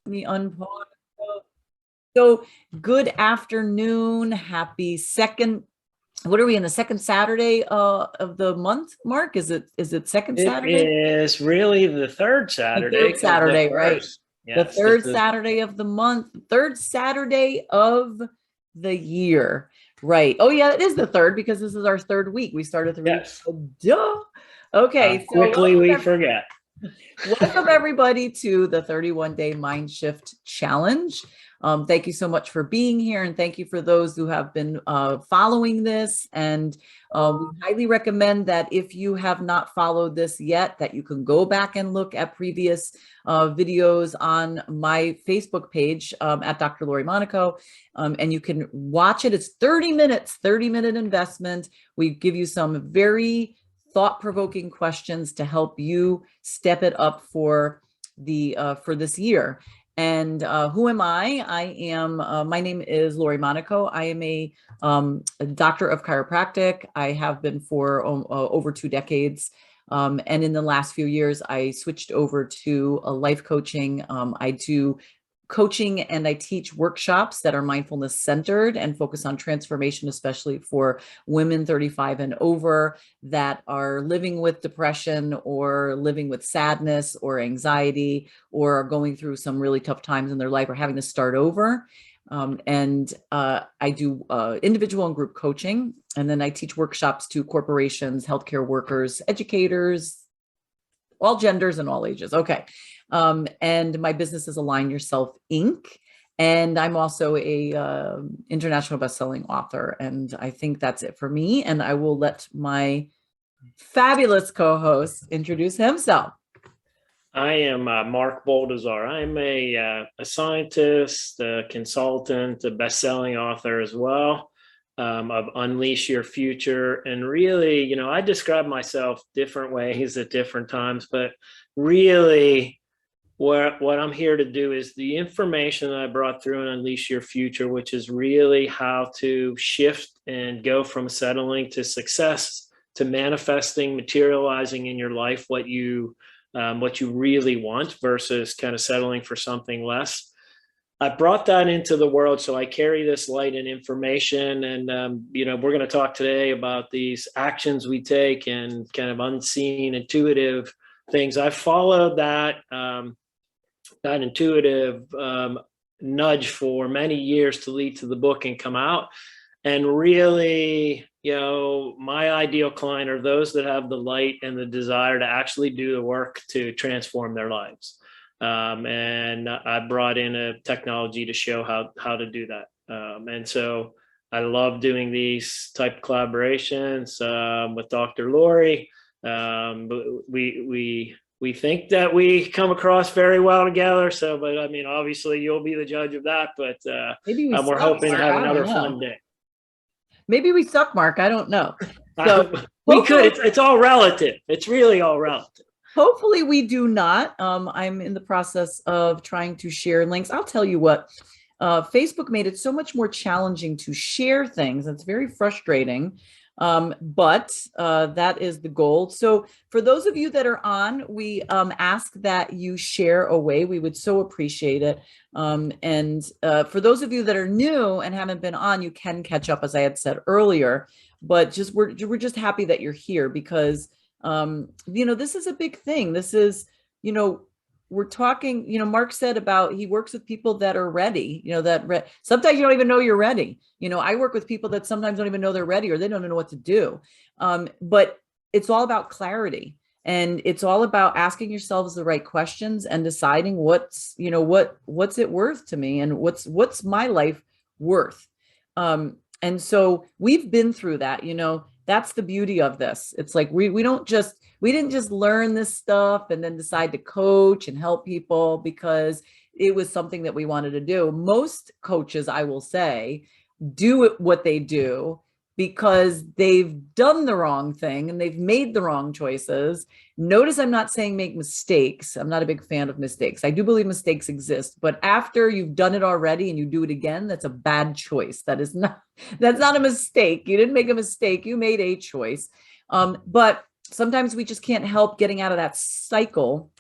Me unpause. So good afternoon. Happy second. What are we in the second Saturday of the month, Mark? Is it second It Saturday? is really the third The Saturday third because the Saturday, right? first, The yes, this third is, Saturday of the month, third Saturday of the year. Right. Oh yeah, it is the third because this is our third week. We started 3 weeks yes, ago. Duh. how Okay, so quickly we forget. welcome everybody to the 31-day Mind Shift Challenge. Thank you so much for being here, and thank you for those who have been following this. And we highly recommend that if you have not followed this yet, that you can go back and look at previous videos on my Facebook page at Dr. Lori Monaco, and you can watch it. It's 30 minutes, 30-minute investment. We give you some very thought-provoking questions to help you step it up for this year. And who am I? My name is Lori Monaco. I am a doctor of chiropractic. I have been for over 2 decades. And in the last few years, I switched over to life coaching. I do coaching and I teach workshops that are mindfulness centered and focus on transformation, especially for women 35 and over that are living with depression or living with sadness or anxiety or are going through some really tough times in their life or having to start over. I do individual and group coaching, and then I teach workshops to corporations, healthcare workers, educators, all genders and all ages. Okay. And my business is Align Yourself Inc. And I'm also a international best-selling author. And I think that's it for me. And I will let my fabulous co-host introduce himself. I am Mark Boldazar. I'm a scientist, a consultant, a best-selling author as well, of Unleash Your Future. And really, I describe myself different ways at different times, but really what I'm here to do is the information that I brought through and Unleash Your Future, which is really how to shift and go from settling to success, to manifesting, materializing in your life what you really want versus kind of settling for something less. I brought that into the world, so I carry this light and information. And we're going to talk today about these actions we take and kind of unseen, intuitive things. I followed that intuitive nudge for many years to lead to the book and come out. And really, my ideal client are those that have the light and the desire to actually do the work to transform their lives. And I brought in a technology to show how to do that. And so I love doing these type of collaborations with Dr. Lori. We think that we come across very well together. So, but I mean, obviously you'll be the judge of that, but Maybe we we're suck, hoping to Mark. have I don't another know. fun day. Maybe we suck, Mark. I don't know. So We could, it's all relative. It's really all relative. Hopefully we do not. I'm in the process of trying to share links. I'll tell you what, Facebook made it so much more challenging to share things. It's very frustrating. But that is the goal. So for those of you that are on, we ask that you share away. We would so appreciate it. And for those of you that are new and haven't been on, you can catch up, as I had said earlier. But we're just happy that you're here because this is a big thing. This is, we're talking, Mark said about he works with people that are ready, sometimes you don't even know you're ready. I work with people that sometimes don't even know they're ready or they don't know what to do. But it's all about clarity, and it's all about asking yourselves the right questions and deciding what's it worth to me, and what's my life worth. And so we've been through that, that's the beauty of this. It's like we didn't just learn this stuff and then decide to coach and help people because it was something that we wanted to do. Most coaches, I will say, do what they do because they've done the wrong thing and they've made the wrong choices. Notice I'm not saying make mistakes. I'm not a big fan of mistakes. I do believe mistakes exist, but after you've done it already and you do it again, that's a bad choice. That's not a mistake. You didn't make a mistake. You made a choice. But sometimes we just can't help getting out of that cycle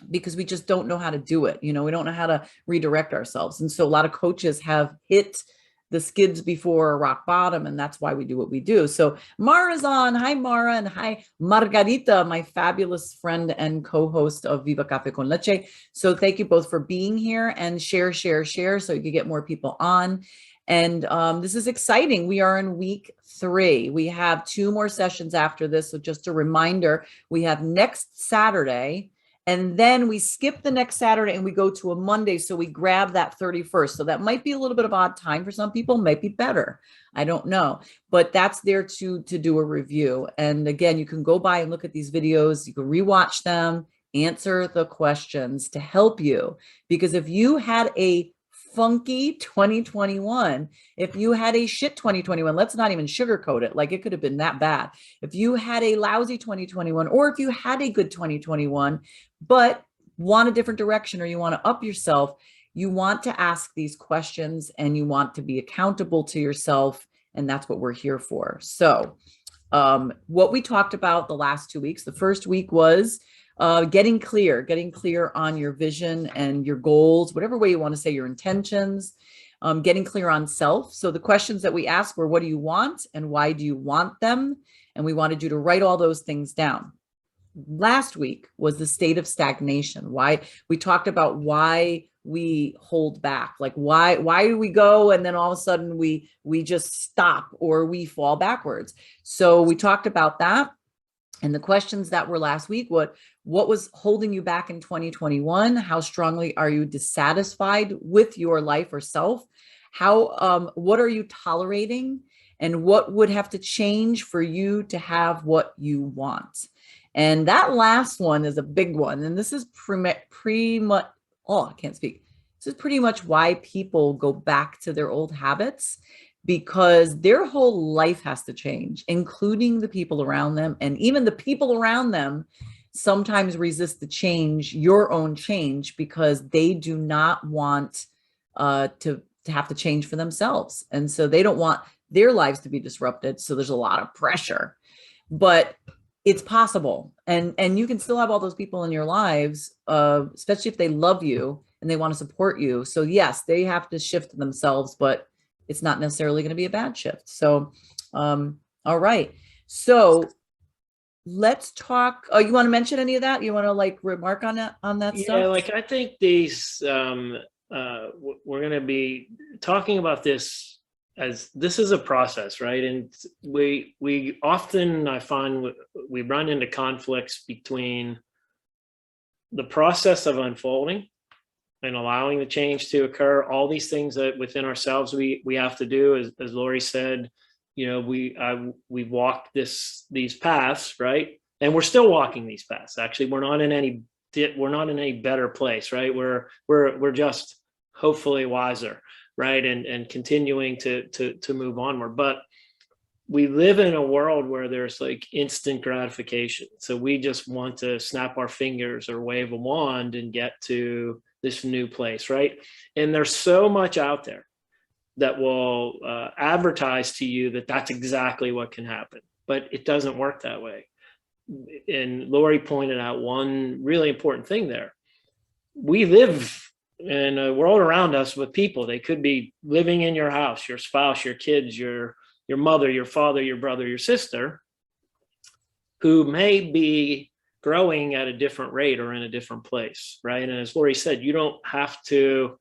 because we just don't know how to do it. We don't know how to redirect ourselves. And so a lot of coaches have hit the skids before rock bottom, and that's why we do what we do. So Mara's on. Hi, Mara, and hi, Margarita, my fabulous friend and co-host of Viva Café con Leche. So thank you both for being here, and share so you can get more people on. And this is exciting. We are in week 3. We have 2 more sessions after this. So just a reminder, we have next Saturday, and then we skip the next Saturday and we go to a Monday. So we grab that 31st. So that might be a little bit of odd time for some people, might be better. I don't know, but that's there to do a review. And again, you can go by and look at these videos. You can rewatch them, answer the questions to help you. Because if you had a funky 2021, if you had a shit 2021, let's not even sugarcoat it, like it could have been that bad. If you had a lousy 2021, or if you had a good 2021, but want a different direction, or you want to up yourself, you want to ask these questions and you want to be accountable to yourself. And that's what we're here for. So what we talked about the last 2 weeks, the first week was getting clear on your vision and your goals, whatever way you want to say your intentions, getting clear on self. So the questions that we asked were, what do you want and why do you want them? And we wanted you to write all those things down. Last week was the state of stagnation. Why we talked about why we hold back, like why do we go and then all of a sudden we just stop or we fall backwards. So we talked about that. And the questions that were last week, what was holding you back in 2021? How strongly are you dissatisfied with your life or self? What are you tolerating? And what would have to change for you to have what you want? And that last one is a big one. And this is pretty much, I can't speak. This is pretty much why people go back to their old habits, because their whole life has to change, including the people around them. And even the people around them sometimes resist the change, your own change, because they do not want to have to change for themselves. And so they don't want their lives to be disrupted. So there's a lot of pressure, but it's possible. And you can still have all those people in your lives, especially if they love you and they want to support you. So yes, they have to shift themselves, but it's not necessarily going to be a bad shift. So, all right. So let's talk. Oh, you want to mention any of that? You want to like remark on that stuff? Yeah, like I think these, we're going to be talking about this as this is a process, right? And we often, I find we run into conflicts between the process of unfolding and allowing the change to occur, all these things that within ourselves we have to do, as Lori said, we walked these paths, right? And we're still walking these paths. Actually, we're not in any better place, right? We're just hopefully wiser, right? And continuing to move onward. But we live in a world where there's like instant gratification. So we just want to snap our fingers or wave a wand and get to this new place, right? And there's so much out there that will advertise to you that that's exactly what can happen, but it doesn't work that way. And Lori pointed out one really important thing there. We live in a world around us with people. They could be living in your house, your spouse, your kids, your mother, your father, your brother, your sister, who may be growing at a different rate or in a different place, right? And as Lori said, you don't have to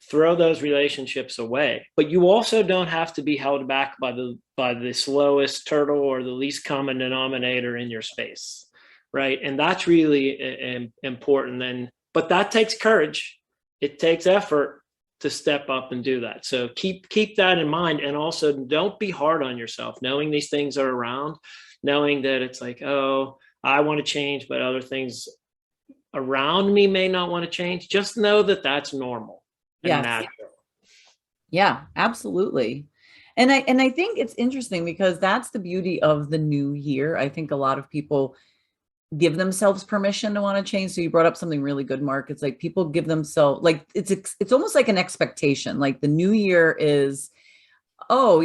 throw those relationships away, but you also don't have to be held back by the slowest turtle or the least common denominator in your space, right? And that's really important. But that takes courage. It takes effort to step up and do that. So keep that in mind. And also don't be hard on yourself, knowing these things are around, knowing that it's like, oh, I want to change, but other things around me may not want to change. Just know that that's normal and natural. Yeah, absolutely. And I think it's interesting because that's the beauty of the new year. I think a lot of people give themselves permission to want to change. So you brought up something really good, Mark. It's like people give themselves, like, it's almost like an expectation. Like the new year is, oh,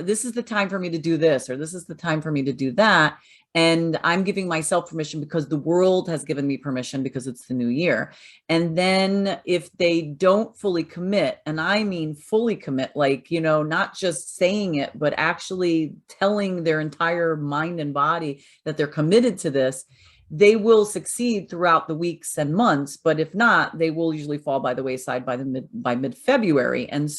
this is the time for me to do this, or this is the time for me to do that. And I'm giving myself permission because the world has given me permission because it's the new year. And then if they don't fully commit, and I mean fully commit, like, not just saying it, but actually telling their entire mind and body that they're committed to this, they will succeed throughout the weeks and months. But if not, they will usually fall by the wayside by mid-February. And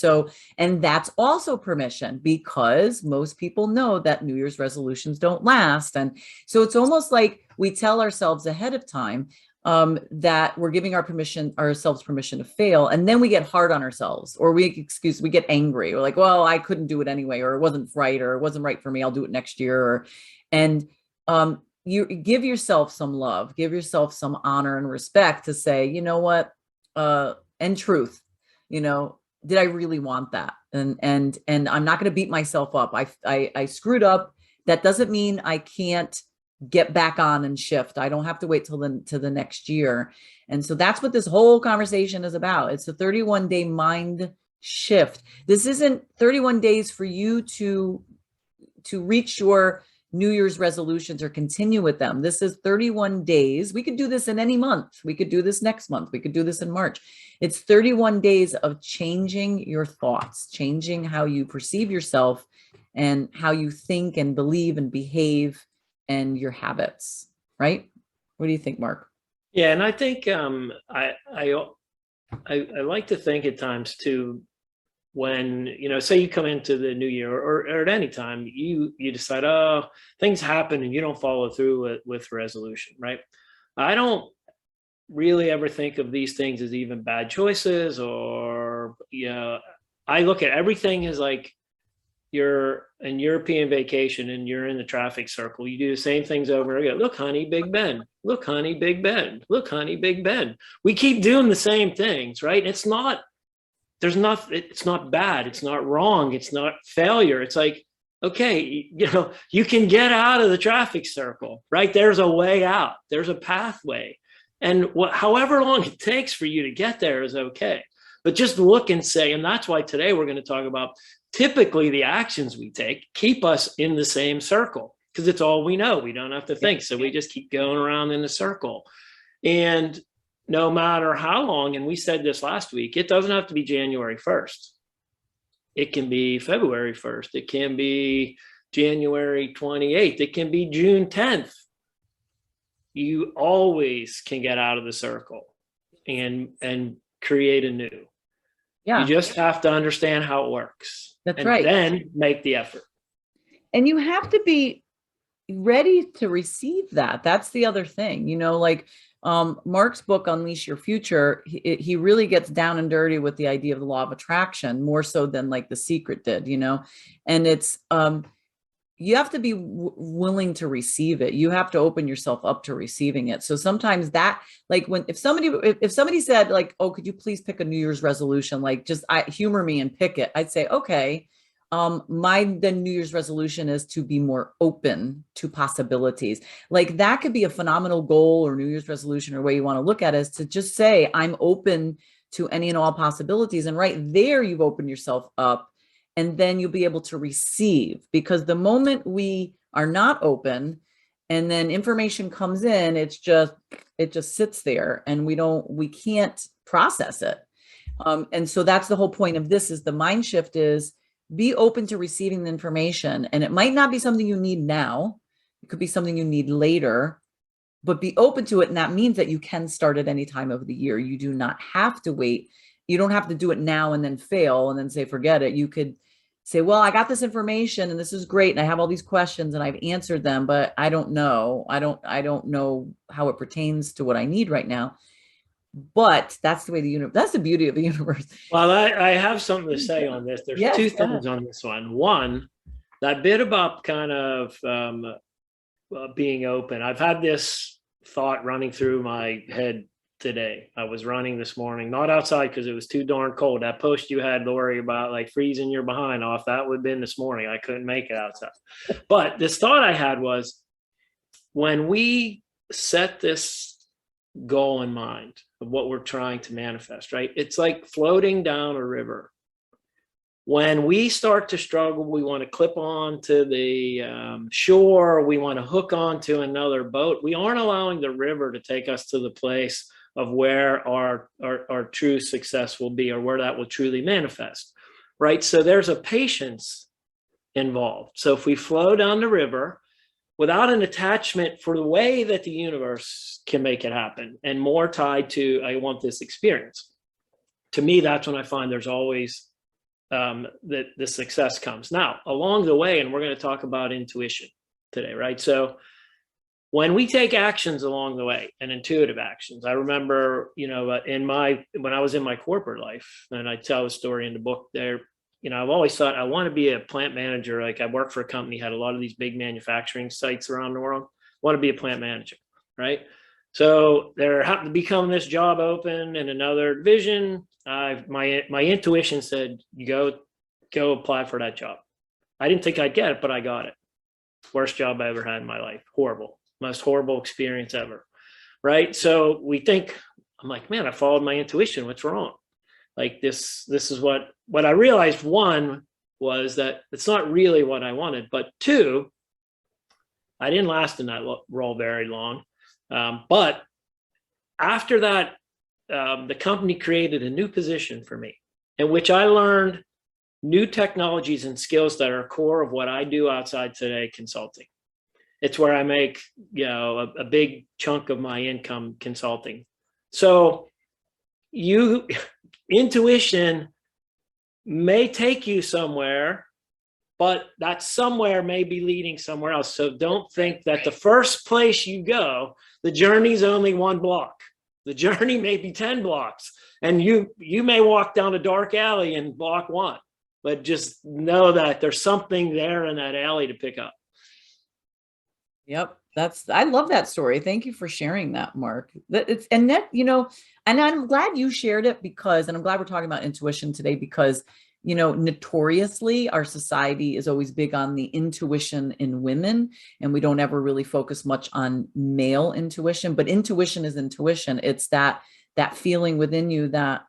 that's also permission, because most people know that New Year's resolutions don't last. And so it's almost like we tell ourselves ahead of time that we're giving ourselves permission to fail. And then we get hard on ourselves, or we get angry. We're like, well, I couldn't do it anyway, or it wasn't right, or it wasn't right for me. I'll do it next year. And you give yourself some love, give yourself some honor and respect to say, you know what, and truth, did I really want that? And I'm not going to beat myself up. I screwed up. That doesn't mean I can't get back on and shift. I don't have to wait till the next year. And so that's what this whole conversation is about. It's a 31-day mind shift. This isn't 31 days for you to reach your New Year's resolutions or continue with them. This is 31 days. We could do this in any month. We could do this next month. We could do this in March. It's 31 days of changing your thoughts, changing how you perceive yourself and how you think and believe and behave and your habits, right? What do you think, Mark? Yeah, and I think I like to think at times too, when, say you come into the new year, or at any time you decide, oh, things happen and you don't follow through with resolution, right? I don't really ever think of these things as even bad choices, or, I look at everything as like you're in European vacation and you're in the traffic circle. You do the same things over again. Look, honey, Big Ben. Look, honey, Big Ben. Look, honey, Big Ben. We keep doing the same things, right? It's not bad. It's not wrong. It's not failure. It's like, okay, you can get out of the traffic circle, right? There's a way out. There's a pathway. And however long it takes for you to get there is okay. But just look and say, and that's why today we're going to talk about typically the actions we take keep us in the same circle, because it's all we know. We don't have to think. So we just keep going around in a circle. And no matter how long, and we said this last week, it doesn't have to be January 1st. It can be February 1st. It can be January 28th. It can be June 10th. You always can get out of the circle and create a new. Yeah. You just have to understand how it works. That's right. Then make the effort. And you have to be ready to receive that. That's the other thing, Mark's book, Unleash Your Future, he really gets down and dirty with the idea of the law of attraction, more so than like The Secret did, and it's, you have to be willing to receive it. You have to open yourself up to receiving it. So sometimes that, like if somebody said like, oh, could you please pick a New Year's resolution? Like just humor me and pick it. I'd say, okay. My New Year's resolution is to be more open to possibilities. Like that could be a phenomenal goal or New Year's resolution, or way you want to look at it, is to just say, I'm open to any and all possibilities. And right there, you've opened yourself up, and then you'll be able to receive, because the moment we are not open and then information comes in, it just sits there and we can't process it. And so that's the whole point of this, is the mind shift is, be open to receiving the information. And it might not be something you need now. It could be something you need later, but be open to it. And that means that you can start at any time of the year. You do not have to wait. You don't have to do it now and then fail and then say, forget it. You could say, well, I got this information and this is great. And I have all these questions and I've answered them, but I don't know. I don't know how it pertains to what I need right now. But that's the way that's the beauty of the universe. Well, I have something to say on this. There's two things on this one. One, that bit about kind of being open. I've had this thought running through my head today. I was running this morning, not outside because it was too darn cold. That post you had, Lori, about like freezing your behind off, that would have been this morning. I couldn't make it outside. But this thought I had was, when we set this goal in mind of what we're trying to manifest, right? It's like floating down a river. When we start to struggle, we want to clip on to the shore, we want to hook onto another boat. We aren't allowing the river to take us to the place of where our true success will be, or where that will truly manifest, right? So there's a patience involved. So if we flow down the river without an attachment for the way that the universe can make it happen, and more tied to, I want this experience, to me, that's when I find there's always that the success comes. Now, along the way, and we're going to talk about intuition today, right? So when we take actions along the way, and intuitive actions, I remember, when I was in my corporate life, and I tell a story in the book there, I've always thought I want to be a plant manager. Like, I worked for a company, had a lot of these big manufacturing sites around the world. I want to be a plant manager, right? So there happened to become this job open in another division. My intuition said, go apply for that job. I didn't think I'd get it, but I got it. Worst job I ever had in my life. Horrible. Most horrible experience ever. Right. So I'm like, man, I followed my intuition. What's wrong? Like this is what I realized. One was that it's not really what I wanted, but two, I didn't last in that role very long. But after that, the company created a new position for me, in which I learned new technologies and skills that are core of what I do outside today, consulting. It's where I make, a big chunk of my income, consulting. So intuition may take you somewhere, but that somewhere may be leading somewhere else. So don't think that the first place you go, the journey's only one block. The journey may be 10 blocks, and you may walk down a dark alley in block 1, but just know that there's something there in that alley to pick up. Yep. I love that story. Thank you for sharing that, Mark. And I'm glad you shared it and I'm glad we're talking about intuition today, because, notoriously our society is always big on the intuition in women, and we don't ever really focus much on male intuition, but intuition is intuition. It's that feeling within you that,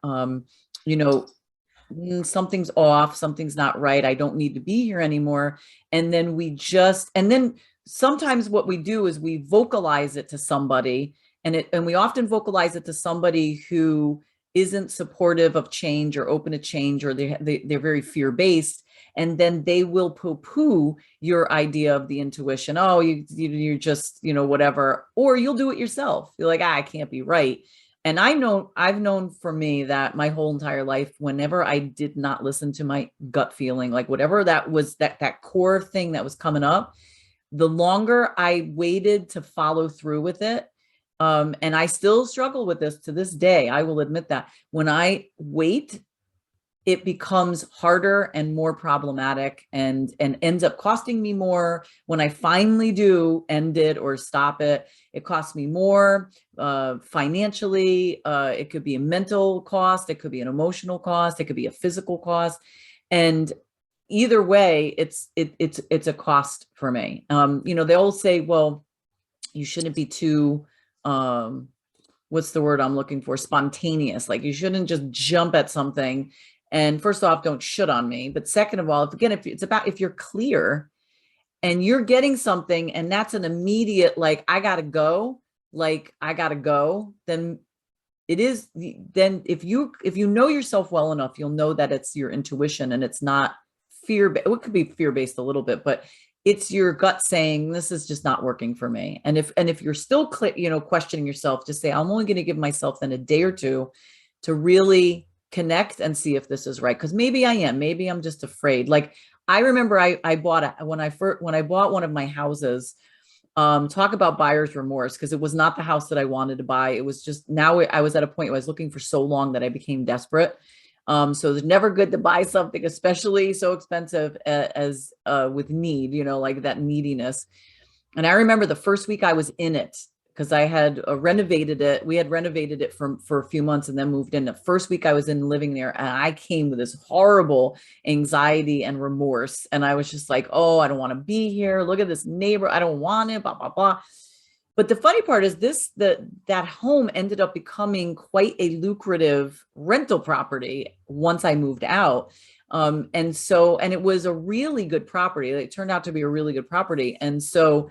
something's off, something's not right. I don't need to be here anymore. And then sometimes what we do is we vocalize it to somebody, and we often vocalize it to somebody who isn't supportive of change or open to change, or they're very fear-based, and then they will poo-poo your idea of the intuition. Oh, you're just, whatever, or you'll do it yourself. You're like, I can't be right. And I've known for me that my whole entire life, whenever I did not listen to my gut feeling, like whatever that was, that core thing that was coming up, the longer I waited to follow through with it, and I still struggle with this to this day, I will admit that when I wait, it becomes harder and more problematic, and ends up costing me more. When I finally do end it or stop it, it costs me more financially. It could be a mental cost. It could be an emotional cost. It could be a physical cost. And either way, it's a cost for me. They all say, well, you shouldn't be too, what's the word I'm looking for? Spontaneous. Like, you shouldn't just jump at something. And first off, don't shit on me. But second of all, if you're clear and you're getting something and that's an immediate, like, I gotta go, then it is, then if you know yourself well enough, you'll know that it's your intuition and it's not fear. It could be fear-based a little bit, but it's your gut saying, this is just not working for me. And if you're still questioning yourself, just say, I'm only going to give myself then a day or two to really connect and see if this is right. Cause maybe I'm just afraid. Like, I remember when I bought one of my houses, talk about buyer's remorse, because it was not the house that I wanted to buy. It was just, I was at a point where I was looking for so long that I became desperate. So it's never good to buy something, especially so expensive as with need, like that neediness. And I remember the first week I was in it, because I had renovated it. We had renovated it for a few months and then moved in. The first week I was living there, and I came with this horrible anxiety and remorse. And I was just like, oh, I don't want to be here. Look at this neighbor. I don't want it, blah, blah, blah. But the funny part is that home ended up becoming quite a lucrative rental property once I moved out. And it was a really good property. It turned out to be a really good property. And so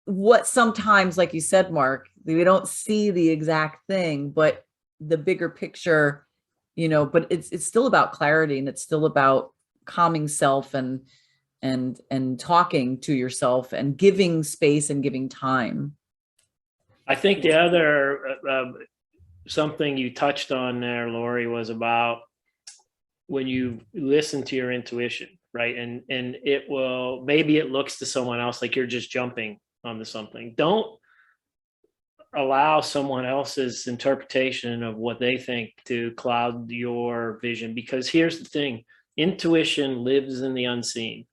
what sometimes, like you said, Mark, we don't see the exact thing, but the bigger picture, but it's still about clarity, and it's still about calming self and talking to yourself and giving space and giving time. I think the other something you touched on there, Lori, was about when you listen to your intuition, right? And maybe it looks to someone else like you're just jumping onto something. Don't allow someone else's interpretation of what they think to cloud your vision, because here's the thing: intuition lives in the unseen.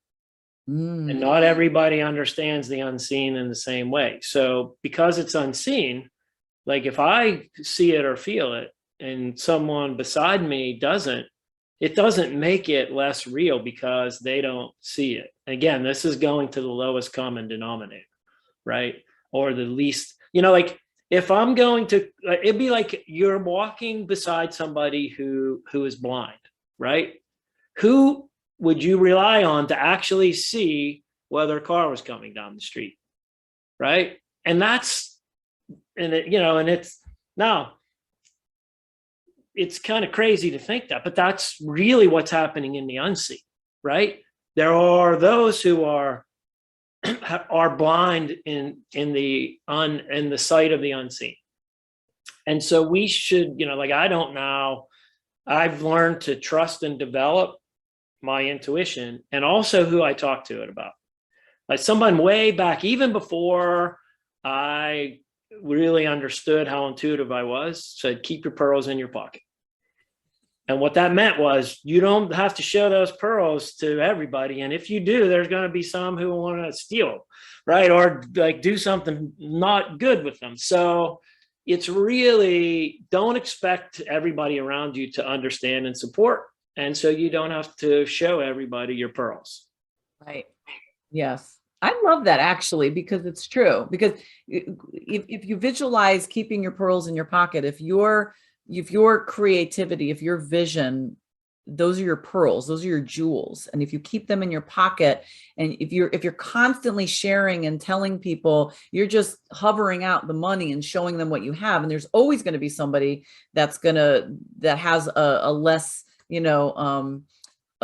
And not everybody understands the unseen in the same way. So because it's unseen, like if I see it or feel it and someone beside me doesn't, it doesn't make it less real because they don't see it. Again, this is going to the lowest common denominator, right? Or the least, like if I'm going to, it'd be like you're walking beside somebody who is blind, right? Who would you rely on to actually see whether a car was coming down the street, right? And that's, and it's now, it's kind of crazy to think that, but that's really what's happening in the unseen, right? There are those who are blind in the sight of the unseen. And so we should, I don't know, I've learned to trust and develop my intuition, and also who I talk to it about. Like someone way back, even before I really understood how intuitive I was, said, keep your pearls in your pocket. And what that meant was you don't have to show those pearls to everybody. And if you do, there's going to be some who want to steal, right? Or like do something not good with them. So it's really, don't expect everybody around you to understand and support. And so you don't have to show everybody your pearls. Right. Yes. I love that, actually, because it's true. Because if you visualize keeping your pearls in your pocket, if your creativity, if your vision, those are your pearls, those are your jewels. And if you keep them in your pocket, and if you're constantly sharing and telling people, you're just hovering out the money and showing them what you have. And there's always going to be somebody that has a less,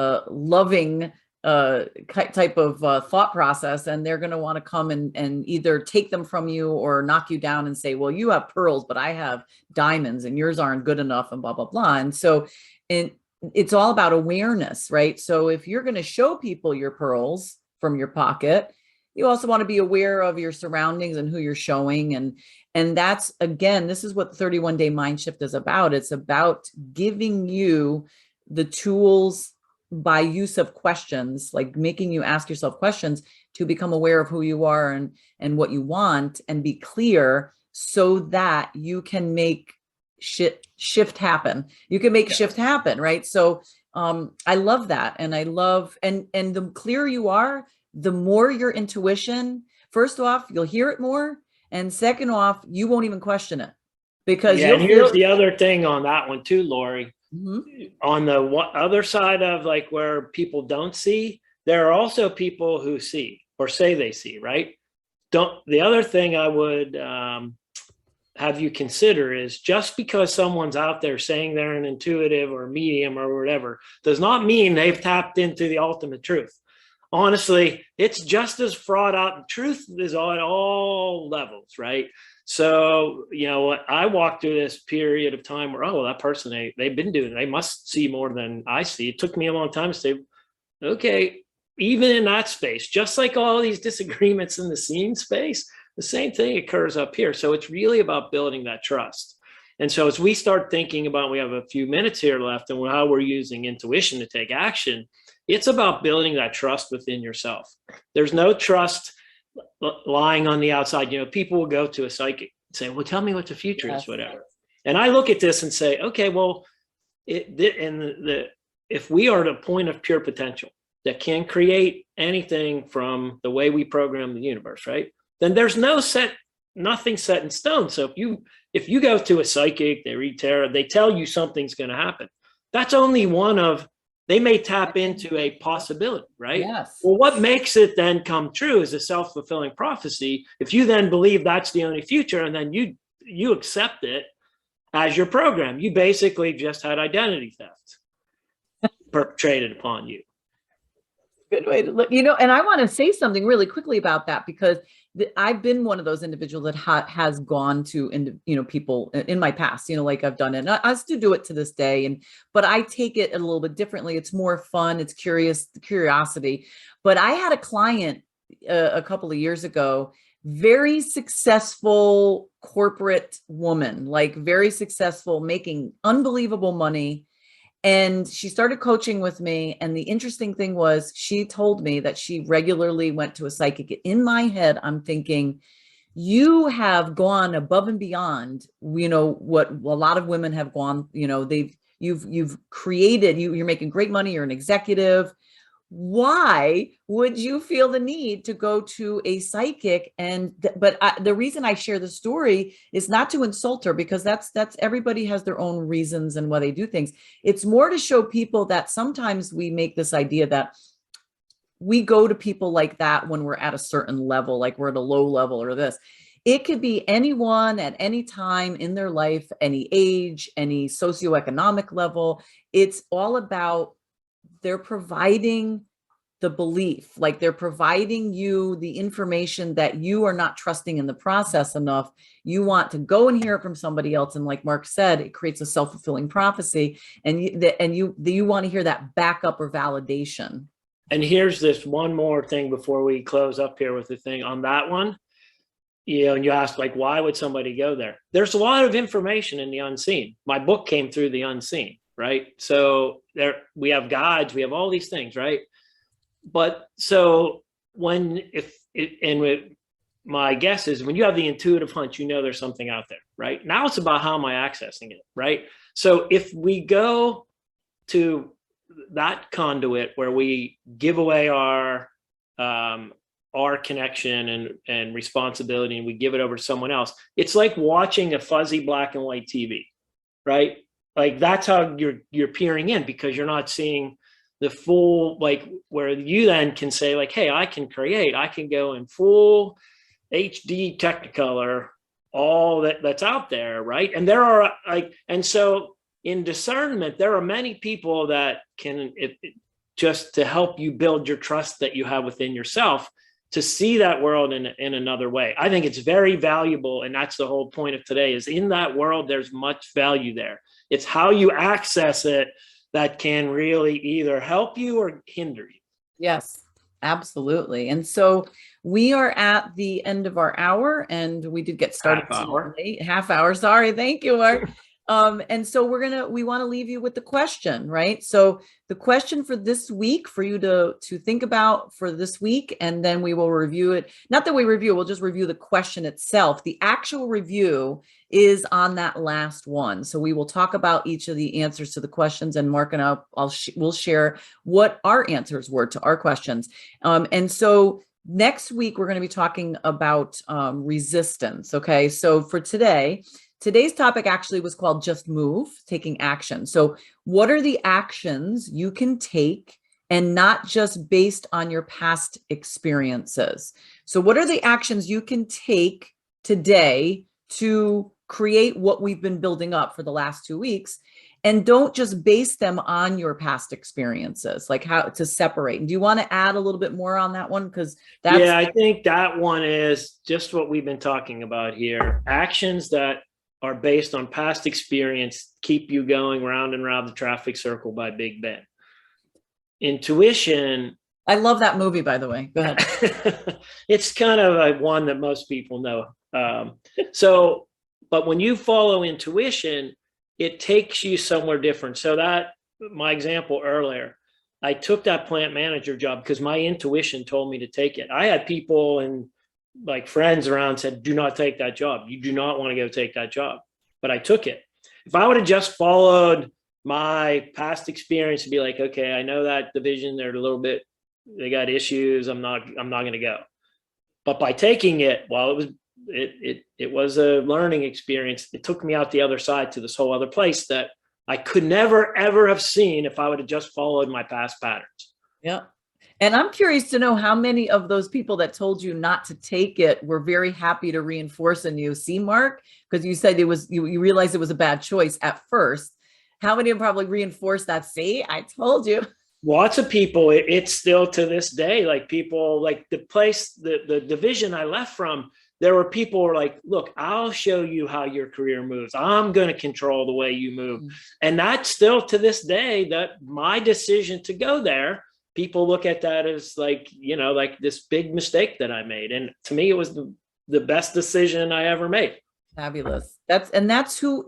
loving type of thought process, and they're going to want to come and either take them from you or knock you down and say, well, you have pearls, but I have diamonds and yours aren't good enough, and blah, blah, blah. And so it's all about awareness, right? So if you're going to show people your pearls from your pocket, you also want to be aware of your surroundings and who you're showing. And that's, again, this is what the 31-day mind shift is about. It's about giving you the tools by use of questions, like making you ask yourself questions to become aware of who you are and what you want, and be clear so that you can make shift happen. You can make shift happen, right? So I love that. And I love, and the clearer you are, the more your intuition, first off, you'll hear it more. And second off, you won't even question it, because and here's the other thing on that one too, Lori. Mm-hmm. On the other side of like where people don't see, there are also people who see or say they see, right? The other thing I would have you consider is, just because someone's out there saying they're an intuitive or medium or whatever, does not mean they've tapped into the ultimate truth. Honestly, it's just as fraught out. Truth is on all levels, right? So, I walked through this period of time where, that person, they must see more than I see. It took me a long time to say, okay, even in that space, just like all these disagreements in the scene space, the same thing occurs up here. So it's really about building that trust. And so as we start thinking about, we have a few minutes here left, and how we're using intuition to take action, it's about building that trust within yourself. There's no trust lying on the outside. People will go to a psychic and say, well, tell me what the future is, whatever. And I look at this and say, okay, well, if we are at a point of pure potential that can create anything from the way we program the universe, right? Then there's no set nothing's set in stone. So if you go to a psychic, they read tarot, they tell you something's going to happen. That's only one of, they may tap into a possibility, right? Yes. Well, what makes it then come true is a self-fulfilling prophecy. If you then believe that's the only future, and then you accept it as your program, you basically just had identity theft perpetrated upon you. Good way to look, and I want to say something really quickly about that, because I've been one of those individuals that has gone to, people in my past, like I've done it. And I still do it to this day. But I take it a little bit differently. It's more fun. It's curiosity. But I had a client a couple of years ago, very successful corporate woman, like very successful, making unbelievable money. And she started coaching with me. And the interesting thing was, she told me that she regularly went to a psychic. In my head, I'm thinking, you have gone above and beyond, what a lot of women have gone, you've created, you're making great money. You're an executive. Why would you feel the need to go to a psychic? But the reason I share the story is not to insult her, because that's everybody has their own reasons and why they do things. It's more to show people that sometimes we make this idea that we go to people like that when we're at a certain level, like we're at a low level or this. It could be anyone at any time in their life, any age, any socioeconomic level. It's all about, they're providing the belief, like they're providing you the information that you are not trusting in the process enough. You want to go and hear it from somebody else. And like Mark said, it creates a self-fulfilling prophecy. And you want to hear that backup or validation. And here's this one more thing before we close up here with the thing on that one. And you ask, like, why would somebody go there? There's a lot of information in the unseen. My book came through the unseen. Right. So we have guides, we have all these things, right? But so my guess is when you have the intuitive hunch, there's something out there, right? Now it's about how am I accessing it, right? So if we go to that conduit where we give away our connection and responsibility, and we give it over to someone else, it's like watching a fuzzy black and white TV, right? Like that's how you're peering in, because you're not seeing the full, like where you then can say like, hey, I can go in full HD Technicolor, all that's out there, right? And there are and so in discernment, there are many people that can, just to help you build your trust that you have within yourself, to see that world in another way. I think it's very valuable. And that's the whole point of today, is in that world, there's much value there. It's how you access it that can really either help you or hinder you. Yes, absolutely. And so we are at the end of our hour, and we did get started late. Half hour. Sorry. Thank you, Mark. And so we want to leave you with the question, right? So the question for this week, for you to think about for this week, and then we will review it. Not that we review, we'll just review the question itself. The actual review is on that last one. So we will talk about each of the answers to the questions, and Mark and we'll share what our answers were to our questions. And so next week, we're going to be talking about resistance. Okay. So for today's topic actually was called Just Move, taking action. So what are the actions you can take, and not just based on your past experiences? So what are the actions you can take today to create what we've been building up for the last 2 weeks? And don't just base them on your past experiences, like how to separate. And do you want to add a little bit more on that one? Yeah, I think that one is just what we've been talking about here. Actions that are based on past experience keep you going round and round the traffic circle by Big Ben. Intuition. I love that movie, by the way. Go ahead. It's kind of one that most people know. But when you follow intuition, it takes you somewhere different. So that, my example earlier, I took that plant manager job because my intuition told me to take it. I had people and like friends around said, do not take that job. You do not want to go take that job. But I took it. If I would have just followed my past experience and be like, okay, I know that division, they got issues. I'm not going to go. But by taking it, well, it was a learning experience. It took me out the other side to this whole other place that I could never, ever have seen if I would have just followed my past patterns. Yeah. And I'm curious to know how many of those people that told you not to take it were very happy to reinforce in you. See, Mark, because you said you realized it was a bad choice at first. How many of them probably reinforced that? See, I told you. Lots of people, it's still to this day, like people like the place, the division I left from, there were people who were like, look, I'll show you how your career moves. I'm going to control the way you move. And that's still to this day, that my decision to go there, people look at that as like, like this big mistake that I made. And to me, it was the best decision I ever made. Fabulous. That's who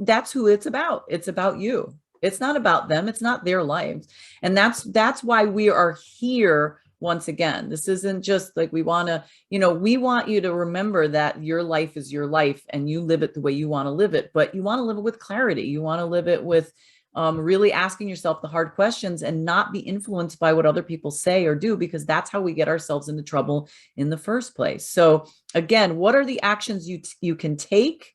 it's about. It's about you. It's not about them. It's not their lives. And that's why we are here once again. This isn't just like we want you to remember that your life is your life and you live it the way you want to live it, but you want to live it with clarity. You want to live it with really asking yourself the hard questions and not be influenced by what other people say or do, because that's how we get ourselves into trouble in the first place. So again, what are the actions you can take?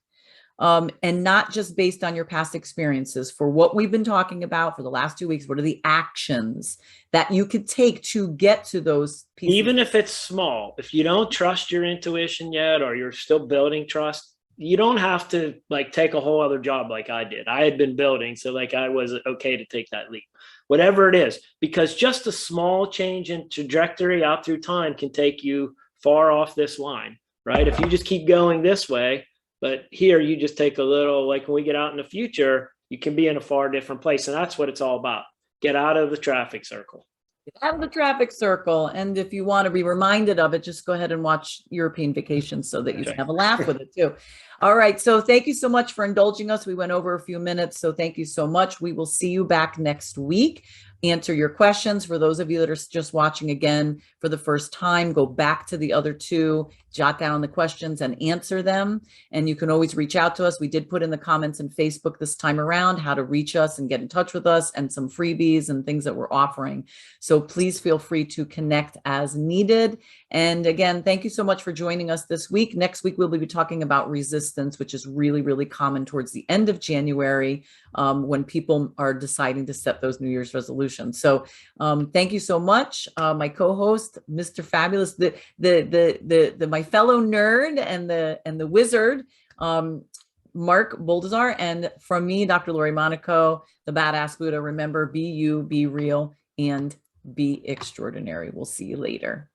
And not just based on your past experiences. For what we've been talking about for the last 2 weeks, what are the actions that you could take to get to those pieces? Even if it's small, if you don't trust your intuition yet, or you're still building trust, you don't have to like take a whole other job like I did. I had been building, so like I was okay to take that leap, whatever it is, because just a small change in trajectory out through time can take you far off this line, right? If you just keep going this way, but here you just take a little, like when we get out in the future, you can be in a far different place. And that's what it's all about. Get out of the traffic circle. Get out of the traffic circle. And if you want to be reminded of it, just go ahead and watch European Vacation so that you can have a laugh with it too. All right. So thank you so much for indulging us. We went over a few minutes. So thank you so much. We will see you back next week. Answer your questions. For those of you that are just watching again for the first time, go back to the other two, jot down the questions and answer them. And you can always reach out to us. We did put in the comments in Facebook this time around how to reach us and get in touch with us, and some freebies and things that we're offering. So please feel free to connect as needed. And again, thank you so much for joining us this week. Next week, we'll be talking about resistance, which is really, really common towards the end of January when people are deciding to set those New Year's resolutions. So thank you so much. My co-host, Mr. Fabulous, my fellow nerd and the wizard, Mark Boldazar, and from me, Dr. Lori Monaco, the Badass Buddha. Remember, be you, be real, and be extraordinary. We'll see you later.